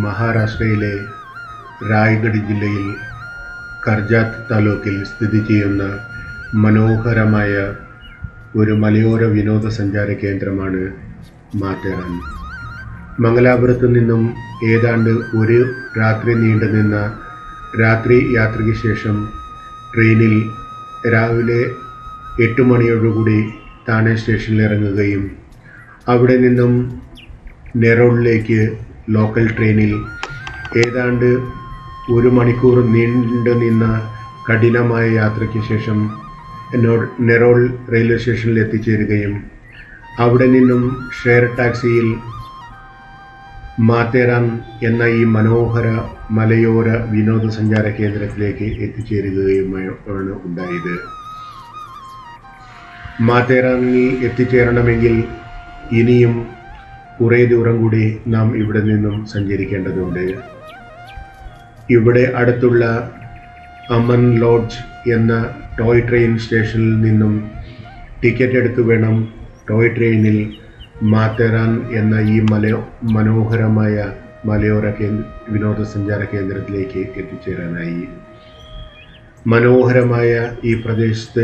മഹാരാഷ്ട്രയിലെ റായ്ഗഡ് ജില്ലയിൽ കർജാത്ത് താലൂക്കിൽ സ്ഥിതി ചെയ്യുന്ന മനോഹരമായ ഒരു മലയോര വിനോദസഞ്ചാര കേന്ദ്രമാണ് മാത്തേറാൻ. മംഗലാപുരത്തു നിന്നും ഏതാണ്ട് ഒരു രാത്രി നീണ്ടുനിന്ന രാത്രി യാത്രയ്ക്ക് ശേഷം ട്രെയിനിൽ രാവിലെ 8 മണിയോടുകൂടി താനെ സ്റ്റേഷനിൽ ഇറങ്ങുകയും അവിടെ നിന്നും നെറോളിലേക്ക് ലോക്കൽ ട്രെയിനിൽ ഏതാണ്ട് 1 മണിക്കൂർ നീണ്ടു നിന്ന കഠിനമായ യാത്രയ്ക്ക് ശേഷം നെറോൾ റെയിൽവേ സ്റ്റേഷനിൽ എത്തിച്ചേരുകയും അവിടെ നിന്നും ഷെയർ ടാക്സിയിൽ മാത്തേറാൻ എന്ന ഈ മനോഹര മലയോര വിനോദസഞ്ചാര കേന്ദ്രത്തിലേക്ക് എത്തിച്ചേരുകയുമാണ് ഉണ്ടായത്. മാത്തേറാനിൽ എത്തിച്ചേരണമെങ്കിൽ ഇനിയും കുറേ ദൂരം കൂടി നാം ഇവിടെ നിന്നും സഞ്ചരിക്കേണ്ടതുണ്ട്. ഇവിടെ അടുത്തുള്ള അമൻ ലോഡ്ജ് എന്ന ടോയ് ട്രെയിൻ സ്റ്റേഷനിൽ നിന്നും ടിക്കറ്റ് എടുത്തു വേണം ടോയ് ട്രെയിനിൽ മാത്തേറാൻ എന്ന ഈ മനോഹരമായ മലയോര വിനോദസഞ്ചാര കേന്ദ്രത്തിലേക്ക് എത്തിച്ചേരാനായി. മനോഹരമായ ഈ പ്രദേശത്ത്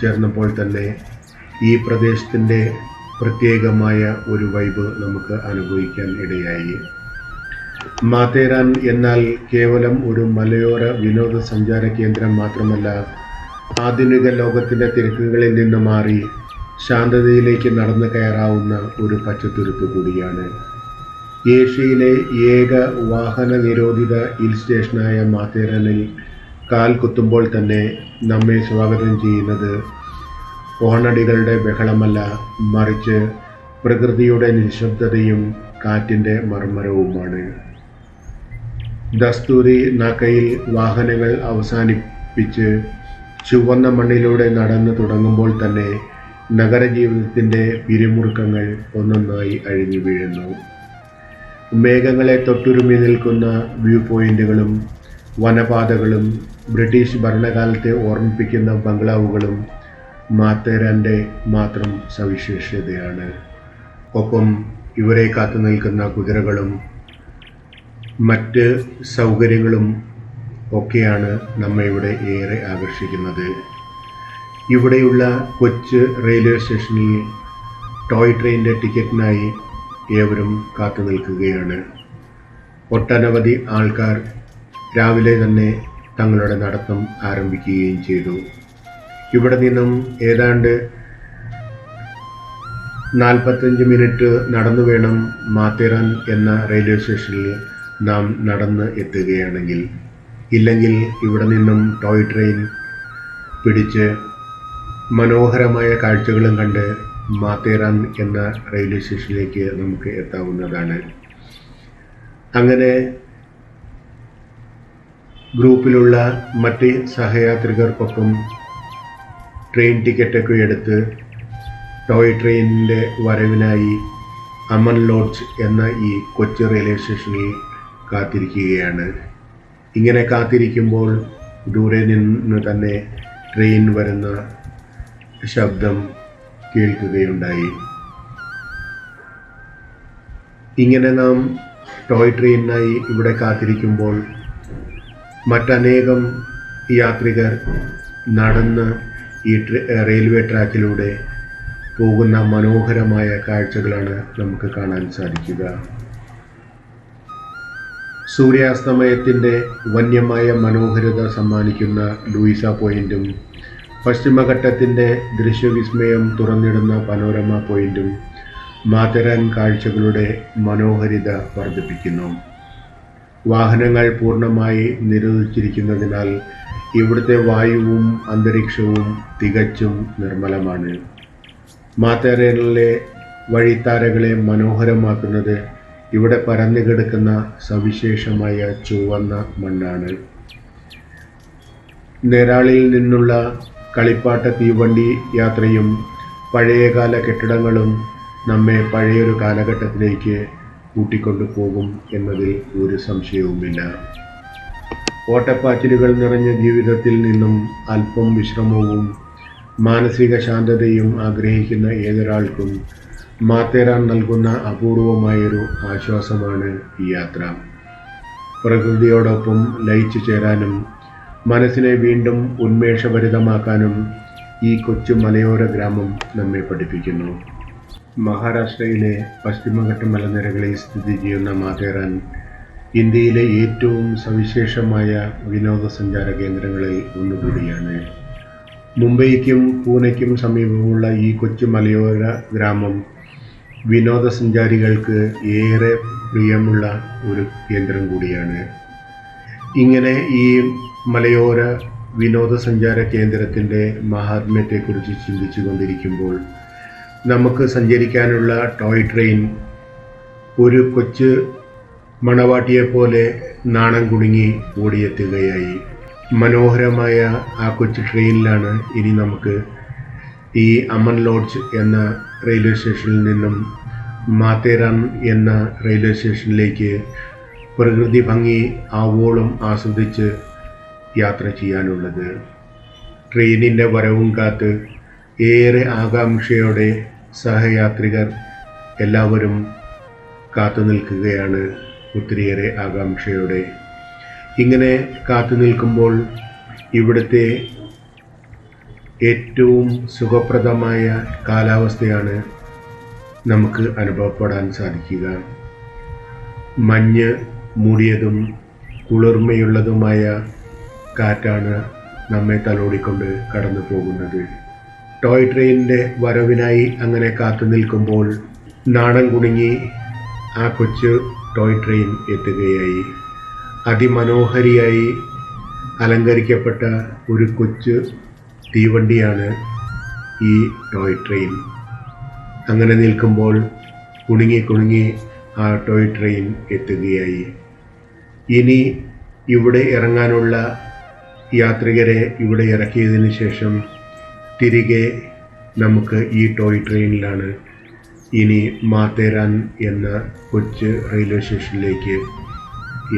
ചേർന്നപ്പോൾ തന്നെ ഈ പ്രദേശത്തിൻ്റെ പ്രത്യേകമായ ഒരു വൈബ് നമുക്ക് അനുഭവിക്കാൻ ഇടയായി. മാത്തേറാൻ എന്നാൽ കേവലം ഒരു മലയോര വിനോദസഞ്ചാര കേന്ദ്രം മാത്രമല്ല, ആധുനിക ലോകത്തിൻ്റെ തിരക്കുകളിൽ നിന്ന് മാറി ശാന്തതയിലേക്ക് നടന്നു കയറാവുന്ന ഒരു പച്ചത്തുരുത്ത് കൂടിയാണ്. ഏഷ്യയിലെ ഏക വാഹന നിരോധിത ഹിൽ സ്റ്റേഷനായ മാത്തേറാനിൽ കാൽ കുത്തുമ്പോൾ തന്നെ നമ്മെ സ്വാഗതം ചെയ്യുന്നത് ഹോണടികളുടെ ബഹളമല്ല, മറിച്ച് പ്രകൃതിയുടെ നിശബ്ദതയും കാറ്റിൻ്റെ മർമ്മരവുമാണ്. ദസ്തൂരി നാക്കയിൽ വാഹനങ്ങൾ അവസാനിപ്പിച്ച് ചുവന്ന മണ്ണിലൂടെ നടന്നു തുടങ്ങുമ്പോൾ തന്നെ നഗരജീവിതത്തിൻ്റെ പിരിമുറുക്കങ്ങൾ ഒന്നൊന്നായി അഴിഞ്ഞു വീഴുന്നു. മേഘങ്ങളെ തൊട്ടുരുമി നിൽക്കുന്ന വ്യൂ പോയിന്റുകളും വനപാതകളും ബ്രിട്ടീഷ് ഭരണകാലത്തെ ഓർമ്മിപ്പിക്കുന്ന ബംഗ്ലാവുകളും മാത്തേറാൻ്റെ മാത്രം സവിശേഷതയാണ്. ഒപ്പം ഇവരെ കാത്തു നിൽക്കുന്ന കുതിരകളും മറ്റ് സൗകര്യങ്ങളും ഒക്കെയാണ് നമ്മെ ഇവിടെ ഏറെ ആകർഷിക്കുന്നത്. ഇവിടെയുള്ള കൊച്ചു റെയിൽവേ സ്റ്റേഷനിൽ ടോയ് ട്രെയിനിൻ്റെ ടിക്കറ്റിനായി ഏവരും കാത്തു നിൽക്കുകയാണ്. ഒട്ടനവധി ആൾക്കാർ രാവിലെ തന്നെ തങ്ങളുടെ നടത്തം ആരംഭിക്കുകയും ചെയ്തു. ഇവിടെ നിന്നും ഏതാണ്ട് 45 മിനിറ്റ് നടന്നു വേണം മാത്തേറാൻ എന്ന റെയിൽവേ സ്റ്റേഷനിൽ നാം നടന്ന് എത്തുകയാണെങ്കിൽ. ഇല്ലെങ്കിൽ ഇവിടെ നിന്നും ടോയ് ട്രെയിൻ പിടിച്ച് മനോഹരമായ കാഴ്ചകളും കണ്ട് മാത്തേറാൻ എന്ന റെയിൽവേ സ്റ്റേഷനിലേക്ക് നമുക്ക് എത്താവുന്നതാണ്. അങ്ങനെ ഗ്രൂപ്പിലുള്ള മറ്റ് സഹയാത്രികർക്കൊപ്പം ട്രെയിൻ ടിക്കറ്റൊക്കെ എടുത്ത് ടോയ് ട്രെയിനിൻ്റെ വരവിനായി അമൻ ലോഡ്ജ് എന്ന ഈ കൊച്ചു റെയിൽവേ സ്റ്റേഷനിൽ കാത്തിരിക്കുകയാണ്. ഇങ്ങനെ കാത്തിരിക്കുമ്പോൾ ദൂരെ നിന്ന് തന്നെ ട്രെയിൻ വരുന്ന ശബ്ദം കേൾക്കുകയുണ്ടായി. ഇങ്ങനെ നാം ടോയ് ട്രെയിനിനായി ഇവിടെ കാത്തിരിക്കുമ്പോൾ മറ്റനേകം യാത്രികർ നടന്ന് ഈ റെയിൽവേ ട്രാക്കിലൂടെ പോകുന്ന മനോഹരമായ കാഴ്ചകളാണ് നമുക്ക് കാണാൻ സാധിക്കുക. സൂര്യാസ്തമയത്തിൻ്റെ വന്യമായ മനോഹരത സമ്മാനിക്കുന്ന ലൂയിസ പോയിന്റും പശ്ചിമഘട്ടത്തിൻ്റെ ദൃശ്യവിസ്മയം തുറന്നിടുന്ന പനോരമ പോയിന്റും മാത്തേറാൻ കാഴ്ചകളുടെ മനോഹരിത വർദ്ധിപ്പിക്കുന്നു. വാഹനങ്ങൾ പൂർണ്ണമായി നിരോധിച്ചിരിക്കുന്നതിനാൽ ഇവിടുത്തെ വായുവും അന്തരീക്ഷവും തികച്ചും നിർമ്മലമാണ്. മാത്തേറാനിലെ വഴിത്താരകളെ മനോഹരമാക്കുന്നത് ഇവിടെ പരന്നു കിടക്കുന്ന സവിശേഷമായ ചുവന്ന മണ്ണാണ്. നെറാളിൽ നിന്നുള്ള കളിപ്പാട്ട തീവണ്ടി യാത്രയും പഴയകാല കെട്ടിടങ്ങളും നമ്മെ പഴയൊരു കാലഘട്ടത്തിലേക്ക് കൂട്ടിക്കൊണ്ടു പോകും എന്നതിൽ ഒരു സംശയവുമില്ല. ഓട്ടപ്പാച്ചിലുകൾ നിറഞ്ഞ ജീവിതത്തിൽ നിന്നും അല്പം വിശ്രമവും മാനസിക ശാന്തതയും ആഗ്രഹിക്കുന്ന ഏതൊരാൾക്കും മാത്തേരാൻ നൽകുന്ന അപൂർവമായൊരു ആശ്വാസമാണ് ഈ യാത്ര. പ്രകൃതിയോടൊപ്പം ലയിച്ചു ചേരാനും മനസ്സിനെ വീണ്ടും ഉന്മേഷഭരിതമാക്കാനും ഈ കൊച്ചു മലയോര ഗ്രാമം നമ്മെ പഠിപ്പിക്കുന്നു. മഹാരാഷ്ട്രയിലെ പശ്ചിമഘട്ട മലനിരകളിൽ സ്ഥിതി ചെയ്യുന്ന മാത്തേരാൻ ഇന്ത്യയിലെ ഏറ്റവും സവിശേഷമായ വിനോദസഞ്ചാര കേന്ദ്രങ്ങളിൽ ഒന്നുകൂടിയാണ്. മുംബൈക്കും പൂനെയ്ക്കും സമീപമുള്ള ഈ കൊച്ചു മലയോര ഗ്രാമം വിനോദസഞ്ചാരികൾക്ക് ഏറെ പ്രിയമുള്ള ഒരു കേന്ദ്രം കൂടിയാണ്. ഇങ്ങനെ ഈ മലയോര വിനോദസഞ്ചാര കേന്ദ്രത്തിൻ്റെ മഹാത്മ്യത്തെക്കുറിച്ച് ചിന്തിച്ചു കൊണ്ടിരിക്കുമ്പോൾ നമുക്ക് സഞ്ചരിക്കാനുള്ള ടോയ് ട്രെയിൻ ഒരു കൊച്ചു മണവാട്ടിയെപ്പോലെ നാണം കുടുങ്ങി ഓടിയെത്തുകയായി. മനോഹരമായ ആ കൊച്ചു ട്രെയിനിലാണ് ഇനി നമുക്ക് ഈ അമൻ ലോഡ്ജ് എന്ന റെയിൽവേ സ്റ്റേഷനിൽ നിന്നും മാത്തേരാൻ എന്ന റെയിൽവേ സ്റ്റേഷനിലേക്ക് പ്രകൃതി ഭംഗി ആവോളം ആസ്വദിച്ച് യാത്ര ചെയ്യാനുള്ളത്. ട്രെയിനിൻ്റെ വരവും കാത്ത് ഏറെ ആകാംക്ഷയോടെ സഹയാത്രികർ എല്ലാവരും കാത്തു നിൽക്കുകയാണ്, ഒത്തിരിയേറെ ആകാംക്ഷയോടെ. ഇങ്ങനെ കാത്തു നിൽക്കുമ്പോൾ ഇവിടുത്തെ ഏറ്റവും സുഖപ്രദമായ കാലാവസ്ഥയാണ് നമുക്ക് അനുഭവപ്പെടാൻ സാധിക്കുക. മഞ്ഞ് മൂടിയതും കുളിർമയുള്ളതുമായ കാറ്റാണ് നമ്മെ തലോടിക്കൊണ്ട് കടന്നു പോകുന്നത്. ടോയ് ട്രെയിനിൻ്റെ വരവിനായി അങ്ങനെ കാത്തു നിൽക്കുമ്പോൾ നാണം കുണുങ്ങി ആ കൊച്ചു ടോയ് ട്രെയിൻ എത്തുകയായി. അതിമനോഹരിയായി അലങ്കരിക്കപ്പെട്ട ഒരു കൊച്ചു തീവണ്ടിയാണ് ഈ ടോയ് ട്രെയിൻ. അങ്ങനെ നിൽക്കുമ്പോൾ കുണുങ്ങി കുണുങ്ങി ആ ടോയ് ട്രെയിൻ എത്തുകയായി. ഇനി ഇവിടെ ഇറങ്ങാനുള്ള യാത്രികരെ ഇവിടെ ഇറക്കിയതിന് ശേഷം തിരികെ നമുക്ക് ഈ ടോയ് ട്രെയിനിലാണ് ഇനി മാത്തേരാൻ എന്ന കൊച്ചു റെയിൽവേ സ്റ്റേഷനിലേക്ക്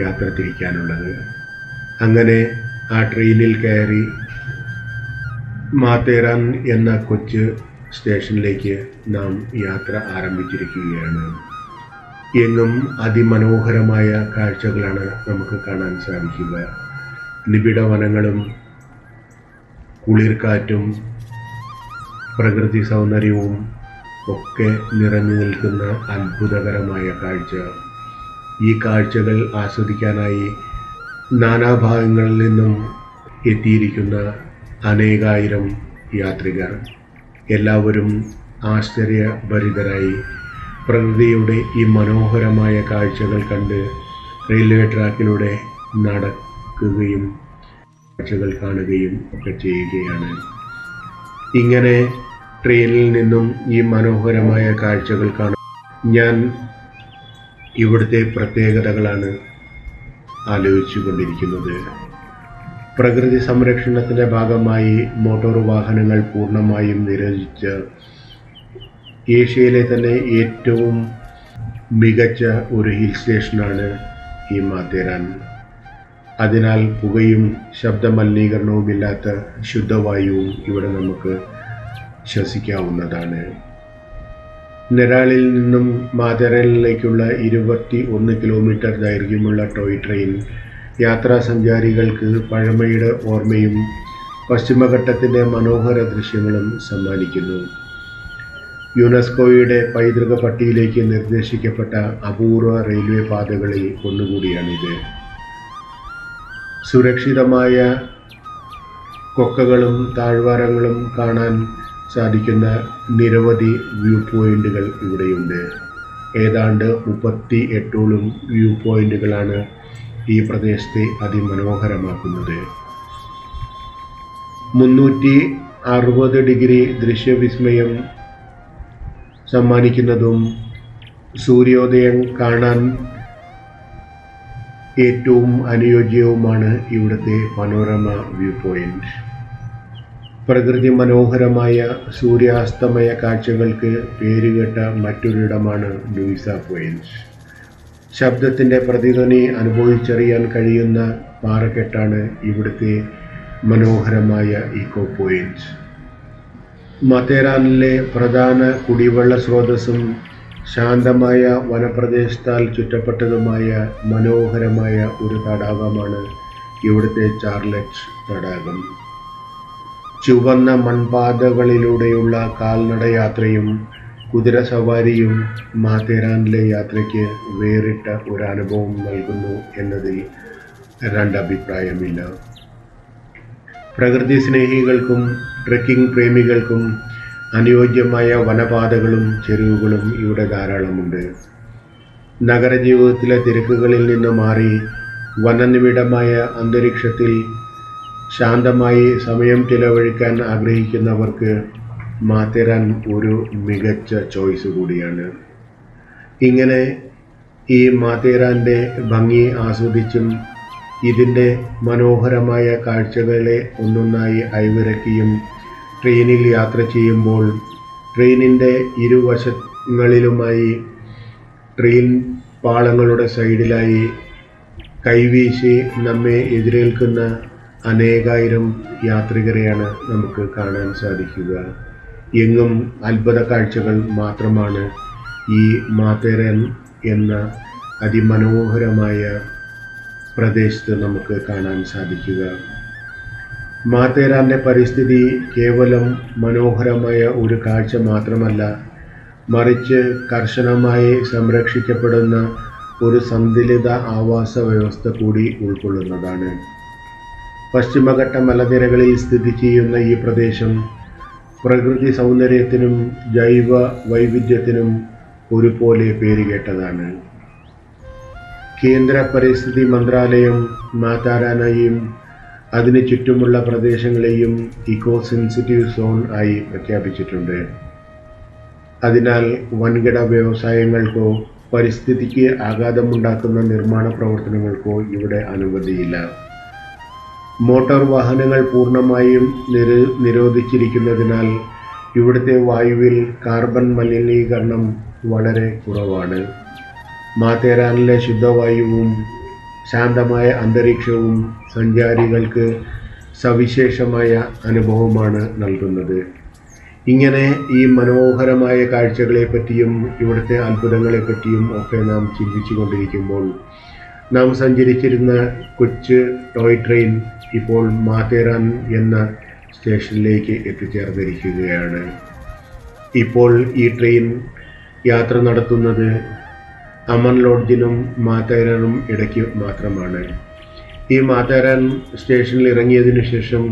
യാത്ര തിരിക്കാനുള്ളത്. അങ്ങനെ ആ ട്രെയിനിൽ കയറി മാത്തേരാൻ എന്ന കൊച്ചു സ്റ്റേഷനിലേക്ക് നാം യാത്ര ആരംഭിച്ചിരിക്കുകയാണ്. എങ്ങും അതിമനോഹരമായ കാഴ്ചകളാണ് നമുക്ക് കാണാൻ സാധിക്കുക. നിബിഡ വനങ്ങളും കുളിർക്കാറ്റും പ്രകൃതി സൗന്ദര്യവും ഒക്കെ നിറഞ്ഞു നിൽക്കുന്ന അത്ഭുതകരമായ കാഴ്ച. ഈ കാഴ്ചകൾ ആസ്വദിക്കാനായി നാനാഭാഗങ്ങളിൽ നിന്നും എത്തിയിരിക്കുന്ന അനേകായിരം യാത്രികർ എല്ലാവരും ആശ്ചര്യഭരിതരായി പ്രകൃതിയുടെ ഈ മനോഹരമായ കാഴ്ചകൾ കണ്ട് റെയിൽവേ ട്രാക്കിലൂടെ നടക്കുകയും കാഴ്ചകൾ കാണുകയും ഒക്കെ ചെയ്യുകയാണ്. ഇങ്ങനെ ട്രെയിനിൽ നിന്നും ഈ മനോഹരമായ കാഴ്ചകൾ കാണാൻ ഞാൻ ഇവിടുത്തെ പ്രത്യേകതകളാണ് ആലോചിച്ചു കൊണ്ടിരിക്കുന്നത്. പ്രകൃതി സംരക്ഷണത്തിൻ്റെ ഭാഗമായി മോട്ടോർ വാഹനങ്ങൾ പൂർണ്ണമായും നിരോധിച്ച ഏഷ്യയിലെ തന്നെ ഏറ്റവും മികച്ച ഒരു ഹിൽ സ്റ്റേഷനാണ് ഈ മാത്തേരാൻ. അതിനാൽ പുകയും ശബ്ദമലിനീകരണവുമില്ലാത്ത ശുദ്ധവായുവും ഇവിടെ നമുക്ക് ശ്വസിക്കാവുന്നതാണ്. നെരാളിൽ നിന്നും മാത്തേരാനിലേക്കുള്ള 21 കിലോമീറ്റർ ദൈർഘ്യമുള്ള ടോയ് ട്രെയിൻ യാത്രാ സഞ്ചാരികൾക്ക് പഴമയുടെ ഓർമ്മയും പശ്ചിമഘട്ടത്തിൻ്റെ മനോഹര ദൃശ്യങ്ങളും സമ്മാനിക്കുന്നു. യുനെസ്കോയുടെ പൈതൃക പട്ടികയിലേക്ക് നിർദ്ദേശിക്കപ്പെട്ട അപൂർവ റെയിൽവേ പാതകളിൽ ഒന്നുകൂടിയാണിത്. സുരക്ഷിതമായ കൊക്കകളും താഴ്വാരങ്ങളും കാണാൻ സാധിക്കുന്ന നിരവധി വ്യൂ പോയിന്റുകൾ ഇവിടെയുണ്ട്. ഏതാണ്ട് 38 വ്യൂ പോയിന്റുകളാണ് ഈ പ്രദേശത്തെ അതിമനോഹരമാക്കുന്നത്. 360 ഡിഗ്രി ദൃശ്യവിസ്മയം സമ്മാനിക്കുന്നതും സൂര്യോദയം കാണാൻ ഏറ്റവും അനുയോജ്യവുമാണ് ഇവിടുത്തെ പനോരമ വ്യൂ പോയിന്റ്. പ്രകൃതി മനോഹരമായ സൂര്യാസ്തമയ കാഴ്ചകൾക്ക് പേരുകേട്ട മറ്റൊരിടമാണ് ലൂയിസ പോയിന്റ്. ശബ്ദത്തിൻ്റെ പ്രതിധ്വനി അനുഭവിച്ചറിയാൻ കഴിയുന്ന പാറക്കെട്ടാണ് ഇവിടുത്തെ മനോഹരമായ ഇക്കോ പോയിന്റ്. മാത്തേറാനിലെ പ്രധാന കുടിവെള്ള സ്രോതസ്സും ശാന്തമായ വനപ്രദേശത്താൽ ചുറ്റപ്പെട്ടതുമായ മനോഹരമായ ഒരു തടാകമാണ് ഇവിടുത്തെ ചാർലറ്റ് തടാകം. ചുവന്ന മൺപാതകളിലൂടെയുള്ള കാൽനടയാത്രയും കുതിരസവാരിയും മാത്തേറാനിലെ യാത്രയ്ക്ക് വേറിട്ട ഒരു അനുഭവം നൽകുന്നു എന്നതിൽ രണ്ടഭിപ്രായമില്ല. പ്രകൃതി സ്നേഹികൾക്കും ട്രെക്കിംഗ് പ്രേമികൾക്കും അനുയോജ്യമായ വനപാതകളും ചെരുവുകളും ഇവിടെ ധാരാളമുണ്ട്. നഗരജീവിതത്തിലെ തിരക്കുകളിൽ നിന്ന് മാറി വനനിബിഡമായ അന്തരീക്ഷത്തിൽ ശാന്തമായി സമയം ചിലവഴിക്കാൻ ആഗ്രഹിക്കുന്നവർക്ക് മാത്തേറാൻ ഒരു മികച്ച ചോയ്സ് കൂടിയാണ്. ഇങ്ങനെ ഈ മാത്തേറാൻ്റെ ഭംഗി ആസ്വദിച്ചും ഇതിൻ്റെ മനോഹരമായ കാഴ്ചകളെ ഒന്നൊന്നായി അയവിറക്കിയും ട്രെയിനിൽ യാത്ര ചെയ്യുമ്പോൾ ട്രെയിനിൻ്റെ ഇരുവശങ്ങളിലുമായി ട്രെയിൻ പാളങ്ങളുടെ സൈഡിലായി കൈവീശി നമ്മെ എതിരേൽക്കുന്ന അനേകായിരം യാത്രികരെയാണ് നമുക്ക് കാണാൻ സാധിക്കുക. എങ്ങും അത്ഭുത കാഴ്ചകൾ മാത്രമാണ് ഈ മാത്തേറാൻ എന്ന അതിമനോഹരമായ പ്രദേശത്ത് നമുക്ക് കാണാൻ സാധിക്കുക. മാത്തേറാൻ്റെ പരിസ്ഥിതി കേവലം മനോഹരമായ ഒരു കാഴ്ച മാത്രമല്ല, മറിച്ച് കർശനമായി സംരക്ഷിക്കപ്പെടുന്ന ഒരു സന്തുലിത ആവാസ വ്യവസ്ഥ കൂടി ഉൾക്കൊള്ളുന്നതാണ്. പശ്ചിമഘട്ട മലനിരകളിൽ സ്ഥിതി ചെയ്യുന്ന ഈ പ്രദേശം പ്രകൃതി സൗന്ദര്യത്തിനും ജൈവ വൈവിധ്യത്തിനും ഒരുപോലെ പേരുകേട്ടതാണ്. കേന്ദ്ര പരിസ്ഥിതി മന്ത്രാലയം മാത്തേറാനെയും അതിന് ചുറ്റുമുള്ള പ്രദേശങ്ങളെയും ഇക്കോ സെൻസിറ്റീവ് സോൺ ആയി പ്രഖ്യാപിച്ചിട്ടുണ്ട്. അതിനാൽ വൻകിട വ്യവസായങ്ങൾക്കോ പരിസ്ഥിതിക്ക് ആഘാതമുണ്ടാക്കുന്ന നിർമ്മാണ പ്രവർത്തനങ്ങൾക്കോ ഇവിടെ അനുമതിയില്ല. മോട്ടോർ വാഹനങ്ങൾ പൂർണ്ണമായും നിരോധിച്ചിരിക്കുന്നതിനാൽ ഇവിടുത്തെ വായുവിൽ കാർബൺ മലിനീകരണം വളരെ കുറവാണ്. മാത്തേറാനിലെ ശുദ്ധവായുവും ശാന്തമായ അന്തരീക്ഷവും സഞ്ചാരികൾക്ക് സവിശേഷമായ അനുഭവമാണ് നൽകുന്നത്. ഇങ്ങനെ ഈ മനോഹരമായ കാഴ്ചകളെപ്പറ്റിയും ഇവിടുത്തെ അത്ഭുതങ്ങളെപ്പറ്റിയും ഒക്കെ നാം ചിന്തിച്ചു കൊണ്ടിരിക്കുമ്പോൾ നാം സഞ്ചരിച്ചിരുന്ന കൊച്ചു ടോയ് ട്രെയിൻ ഇപ്പോൾ മാത്തേറാൻ എന്ന സ്റ്റേഷനിലേക്ക് എത്തിച്ചേർന്നിരിക്കുകയാണ്. ഇപ്പോൾ ഈ ട്രെയിൻ യാത്ര നടത്തുന്നത് അമൻ ലോഡ്ജിനും മാത്തേറാനും ഇടയ്ക്ക് മാത്രമാണ്. ഈ മാത്തേറാൻ സ്റ്റേഷനിൽ ഇറങ്ങിയതിനു ശേഷം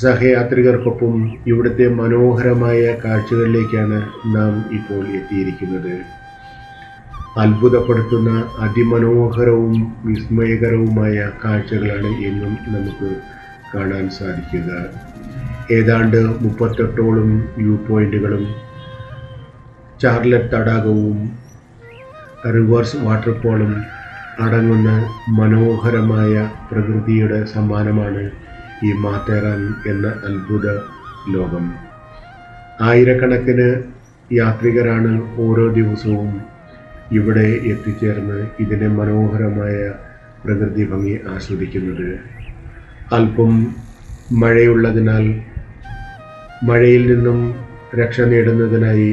സഹയാത്രികർക്കൊപ്പം ഇവിടുത്തെ മനോഹരമായ കാഴ്ചകളിലേക്കാണ് നാം ഇപ്പോൾ എത്തിയിരിക്കുന്നത്. അത്ഭുതപ്പെടുത്തുന്ന അതിമനോഹരവും വിസ്മയകരവുമായ കാഴ്ചകളാണ് എന്നും നമുക്ക് കാണാൻ സാധിക്കുക. ഏതാണ്ട് 38ഓളം വ്യൂ പോയിന്റുകളും ചാർലറ്റ് തടാകവും റിവേഴ്സ് വാട്ടർഫോളും അടങ്ങുന്ന മനോഹരമായ പ്രകൃതിയുടെ സമ്മാനമാണ് ഈ മാത്തേറാൻ എന്ന അത്ഭുത ലോകം. ആയിരക്കണക്കിന് യാത്രികരാണ് ഓരോ ദിവസവും ഇവിടെ എത്തിച്ചേർന്ന് ഇതിൻ്റെ മനോഹരമായ പ്രകൃതി ഭംഗി ആസ്വദിക്കുന്നത്. അല്പം മഴയുള്ളതിനാൽ മഴയിൽ നിന്നും രക്ഷ നേടുന്നതിനായി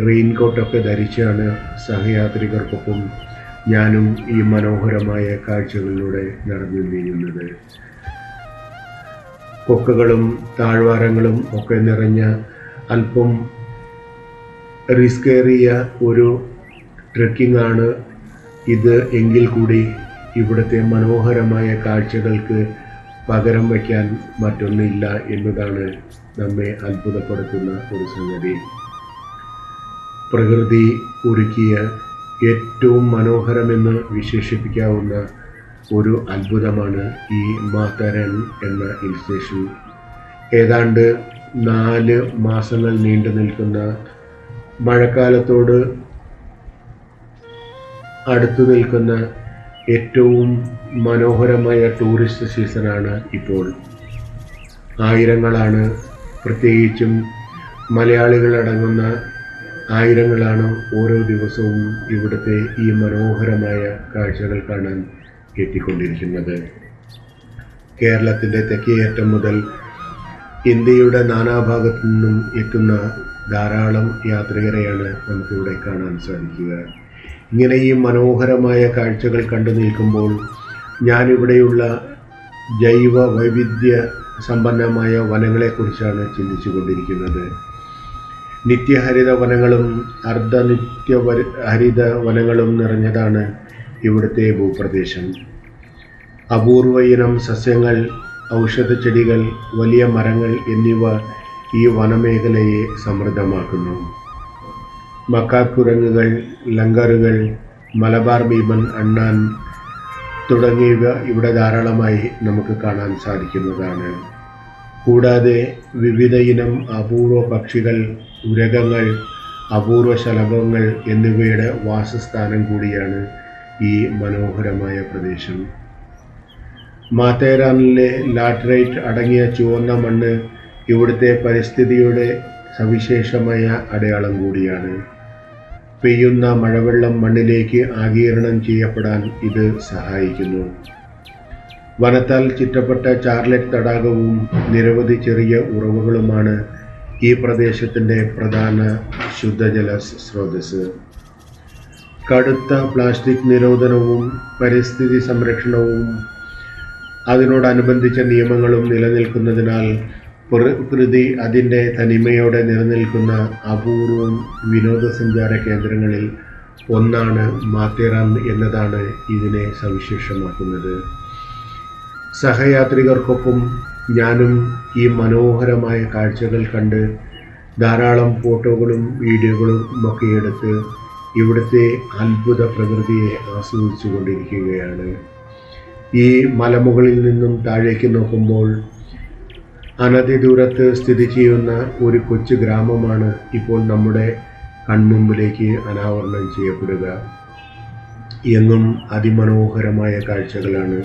റെയിൻകോട്ടൊക്കെ ധരിച്ചാണ് സഹയാത്രികർക്കൊപ്പം ഞാനും ഈ മനോഹരമായ കാഴ്ചകളിലൂടെ നടന്നു നീങ്ങുന്നത്. കൊക്കകളും താഴ്വാരങ്ങളും ഒക്കെ നിറഞ്ഞ അല്പം റിസ്കേറിയ ഒരു ട്രെക്കിംഗ് ആണ് ഇത് എങ്കിൽ കൂടി ഇവിടുത്തെ മനോഹരമായ കാഴ്ചകൾക്ക് പകരം വയ്ക്കാൻ മറ്റൊന്നില്ല എന്നതാണ് നമ്മെ അത്ഭുതപ്പെടുത്തുന്ന ഒരു സംഗതി. പ്രകൃതി ഒരുക്കിയ ഏറ്റവും മനോഹരമെന്ന് വിശേഷിപ്പിക്കാവുന്ന ഒരു അത്ഭുതമാണ് ഈ മാത്തേറാൻ എന്ന ഹിൽ സ്റ്റേഷൻ. ഏതാണ്ട് 4 മാസങ്ങൾ നീണ്ടു നിൽക്കുന്ന മഴക്കാലത്തോട് അടുത്തു നിൽക്കുന്ന ഏറ്റവും മനോഹരമായ ടൂറിസ്റ്റ് സീസണാണ് ഇപ്പോൾ. ആയിരങ്ങളാണ്, പ്രത്യേകിച്ചും മലയാളികളടങ്ങുന്ന ആയിരങ്ങളാണ് ഓരോ ദിവസവും ഇവിടുത്തെ ഈ മനോഹരമായ കാഴ്ചകൾ കാണാൻ എത്തിക്കൊണ്ടിരിക്കുന്നത്. കേരളത്തിൻ്റെ തെക്കേയറ്റം മുതൽ ഇന്ത്യയുടെ നാനാഭാഗത്തു നിന്നും എത്തുന്ന ധാരാളം യാത്രികരെയാണ് നമുക്കിവിടെ കാണാൻ സാധിക്കുക. ഇങ്ങനെ ഈ മനോഹരമായ കാഴ്ചകൾ കണ്ടു നിൽക്കുമ്പോൾ ഞാനിവിടെയുള്ള ജൈവ വൈവിധ്യ സമ്പന്നമായ വനങ്ങളെക്കുറിച്ചാണ് ചിന്തിച്ചു കൊണ്ടിരിക്കുന്നത്. നിത്യഹരിത വനങ്ങളും ഹരിത വനങ്ങളും നിറഞ്ഞതാണ് ഇവിടുത്തെ ഭൂപ്രദേശം. അപൂർവ ഇനം സസ്യങ്ങൾ, ഔഷധച്ചെടികൾ, വലിയ മരങ്ങൾ എന്നിവ ഈ വനമേഖലയെ സമൃദ്ധമാക്കുന്നു. മക്കാക്കുരങ്ങുകൾ, ലങ്കറുകൾ, മലബാർ ഭീമൻ, അണ്ണാൻ തുടങ്ങിയവ ഇവിടെ ധാരാളമായി നമുക്ക് കാണാൻ സാധിക്കുന്നതാണ്. കൂടാതെ വിവിധ ഇനം അപൂർവ പക്ഷികൾ, ഉരഗങ്ങൾ, അപൂർവ ശലഭങ്ങൾ എന്നിവയുടെ വാസസ്ഥാനം കൂടിയാണ് ഈ മനോഹരമായ പ്രദേശം. മാത്തേറാനിലെ ലാറ്ററൈറ്റ് അടങ്ങിയ ചുവന്ന മണ്ണ് ഇവിടുത്തെ പരിസ്ഥിതിയുടെ സവിശേഷമായ അടയാളം കൂടിയാണ്. പെയ്യുന്ന മഴവെള്ളം മണ്ണിലേക്ക് ആഗിരണം ചെയ്യപ്പെടാൻ ഇത് സഹായിക്കുന്നു. വനത്താൽ ചുറ്റപ്പെട്ട ചാർലറ്റ് തടാകവും നിരവധി ചെറിയ ഉറവുകളുമാണ് ഈ പ്രദേശത്തിൻ്റെ പ്രധാന ശുദ്ധജല സ്രോതസ്. കടുത്ത പ്ലാസ്റ്റിക് നിരോധനവും പരിസ്ഥിതി സംരക്ഷണവും അതിനോടനുബന്ധിച്ച നിയമങ്ങളും നിലനിൽക്കുന്നതിനാൽ പ്രകൃതി അതിൻ്റെ തനിമയോടെ നിലനിൽക്കുന്ന അപൂർവം വിനോദസഞ്ചാര കേന്ദ്രങ്ങളിൽ ഒന്നാണ് മാത്തേറാൻ എന്നതാണ് ഇതിനെ സവിശേഷമാക്കുന്നത്. സഹയാത്രികർക്കൊപ്പം ഞാനും ഈ മനോഹരമായ കാഴ്ചകൾ കണ്ട് ധാരാളം ഫോട്ടോകളും വീഡിയോകളും ഒക്കെ എടുത്ത് ഇവിടുത്തെ അത്ഭുത പ്രകൃതിയെ ആസ്വദിച്ചു കൊണ്ടിരിക്കുകയാണ്. ഈ മലമുകളിൽ നിന്നും താഴേക്ക് നോക്കുമ്പോൾ അനധിദൂരത്ത് സ്ഥിതി ചെയ്യുന്ന ഒരു കൊച്ചു ഗ്രാമമാണ് ഇപ്പോൾ നമ്മുടെ കൺമുമ്പിലേക്ക് അനാവരണം ചെയ്യപ്പെടുക. എങ്ങും അതിമനോഹരമായ കാഴ്ചകളാണ്.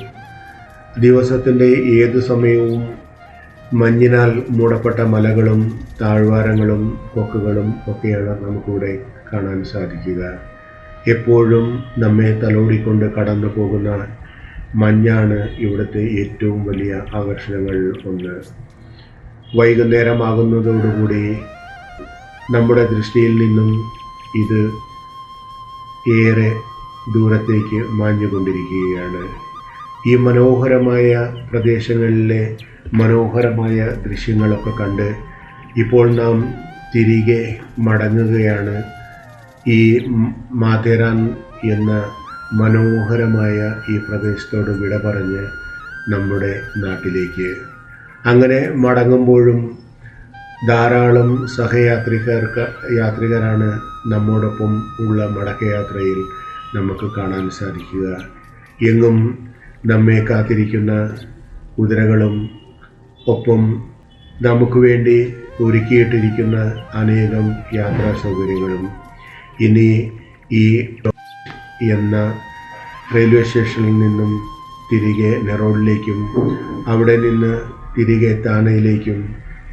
ദിവസത്തിൻ്റെ ഏതു സമയവും മഞ്ഞിനാൽ മൂടപ്പെട്ട മലകളും താഴ്വാരങ്ങളും കൊക്കുകളും ഒക്കെയാണ് നമുക്കിവിടെ കാണാൻ സാധിക്കുക. എപ്പോഴും നമ്മെ തലോടിക്കൊണ്ട് കടന്നു പോകുന്ന മഞ്ഞാണ് ഇവിടുത്തെ ഏറ്റവും വലിയ ആകർഷണങ്ങളിൽ ഒന്ന്. വൈകുന്നേരമാകുന്നതോടുകൂടി നമ്മുടെ ദൃഷ്ടിയിൽ നിന്നും ഇത് ഏറെ ദൂരത്തേക്ക് മാഞ്ഞുകൊണ്ടിരിക്കുകയാണ്. ഈ മനോഹരമായ പ്രദേശങ്ങളിലെ മനോഹരമായ ദൃശ്യങ്ങളൊക്കെ കണ്ട് ഇപ്പോൾ നാം തിരികെ മടങ്ങുകയാണ് ഈ മാത്തേറാൻ എന്ന മനോഹരമായ ഈ പ്രദേശത്തോട് വിട പറഞ്ഞ് നമ്മുടെ നാട്ടിലേക്ക്. അങ്ങനെ മടങ്ങുമ്പോഴും ധാരാളം യാത്രികരാണ് നമ്മോടൊപ്പം ഉള്ള മടക്കയാത്രയിൽ നമുക്ക് കാണാൻ സാധിക്കുക. എങ്ങും നമ്മെ കാത്തിരിക്കുന്ന കുതിരകളും ഒപ്പം നമുക്ക് വേണ്ടി ഒരുക്കിയിട്ടിരിക്കുന്ന അനേകം യാത്രാ സൗകര്യങ്ങളും. ഇനി ഈ എന്ന റെയിൽവേ സ്റ്റേഷനിൽ നിന്നും തിരികെ നെറോഡിലേക്കും അവിടെ നിന്ന് തിരികെ താനയിലേക്കും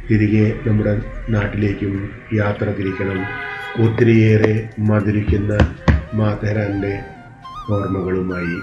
തിരികെ നമ്മുടെ നാട്ടിലേക്കും യാത്ര തിരിക്കണം. ഒത്തിരിയേറെ മധുരിക്കുന്ന മാത്തേറാൻ്റെ ഓർമ്മകളുമായി.